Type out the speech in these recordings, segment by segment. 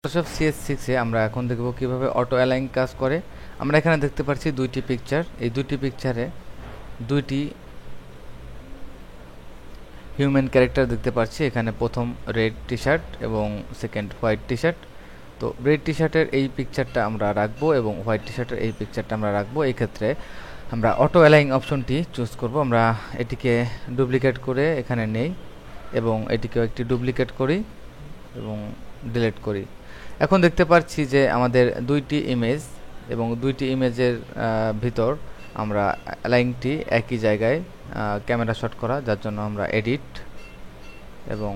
Photoshop CS6 এ আমরা এখন দেখব কিভাবে অটো অ্যালাইন কাজ করে। আমরা এখানে দেখতে পাচ্ছি দুইটি পিকচার। এই দুইটি পিকচারে দুইটি হিউম্যান ক্যারেক্টার দেখতে পাচ্ছি। এখানে প্রথম রেড টি-শার্ট এবং সেকেন্ড হোয়াইট টি-শার্ট। তো রেড টি-শার্টের এই পিকচারটা আমরা রাখবো এবং হোয়াইট টি-শার্টের এই পিকচারটা আমরা রাখবো। এই ক্ষেত্রে আমরা অটো অ্যালাইন অপশনটি চুজ করব। আমরা এটিকে ডুপ্লিকেট করে এখানে নেই এবং এটিকেও একটি ডুপ্লিকেট করি এবং ডিলিট করি। এখন দেখতে পাচ্ছি যে আমাদের দুইটি ইমেজ এবং দুইটি ইমেজের ভিতর আমরা অ্যালাইনটি একই জায়গায় ক্যামেরা শট করা, যার জন্য আমরা এডিট এবং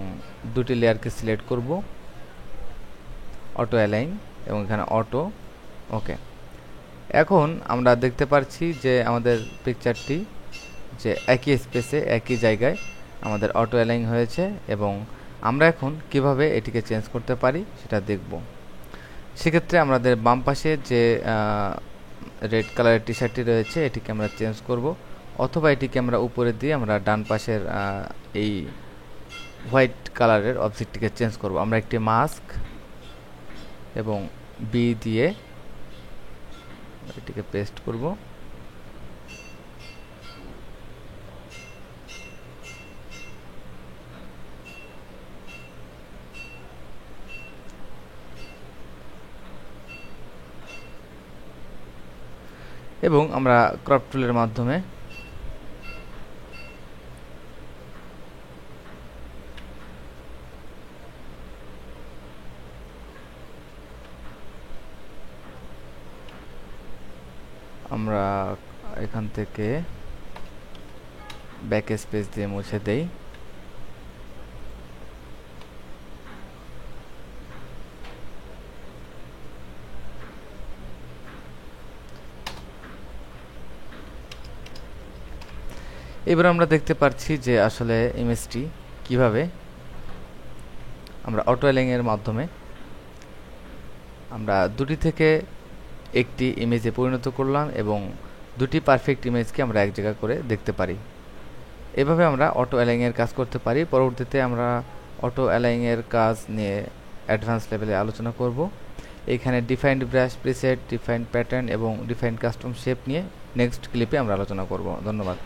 দুটি লেয়ারকে সিলেক্ট করব, অটো অ্যালাইন এবং এখানে অটো ওকে। এখন আমরা দেখতে পাচ্ছি যে আমাদের পিকচারটি যে একই স্পেসে একই জায়গায় আমাদের অটো অ্যালাইন হয়েছে এবং আমরা এখন কিভাবে এটিকে চেঞ্জ করতে পারি সেটা দেখব। সেক্ষেত্রে আমাদের বাম পাশে যে রেড কালারের টি শার্টটি রয়েছে এটিকে আমরা চেঞ্জ করব, অথবা এটিকে আমরা উপরে দিয়ে আমরা ডান পাশের এই হোয়াইট কালারের অবজেক্টটিকে চেঞ্জ করব। আমরা একটি মাস্ক এবং বি দিয়ে এটিকে পেস্ট করব। এবং আমরা ক্রপ টুলের মাধ্যমে আমরা এখান থেকে ব্যাক স্পেস দিয়ে মুছে দেই। এবার আমরা দেখতে পাচ্ছি যে আসলে ইমেজটি কিভাবে আমরা অটো অ্যালাইন এর মাধ্যমে আমরা দুটি থেকে একটি ইমেজে পরিণত করলাম এবং দুটি পারফেক্ট ইমেজকে আমরা এক জায়গা করে দেখতে পারি। এভাবে আমরা অটো অ্যালাইন এর কাজ করতে পারি। পরবর্তীতে আমরা অটো অ্যালাইন এর কাজ নিয়ে অ্যাডভান্স লেভেলে আলোচনা করব। এখানে defined brush preset, defined pattern এবং ডিফাইন্ড কাস্টম শেপ নিয়ে নেক্সট ক্লিপে আমরা আলোচনা করব। ধন্যবাদ।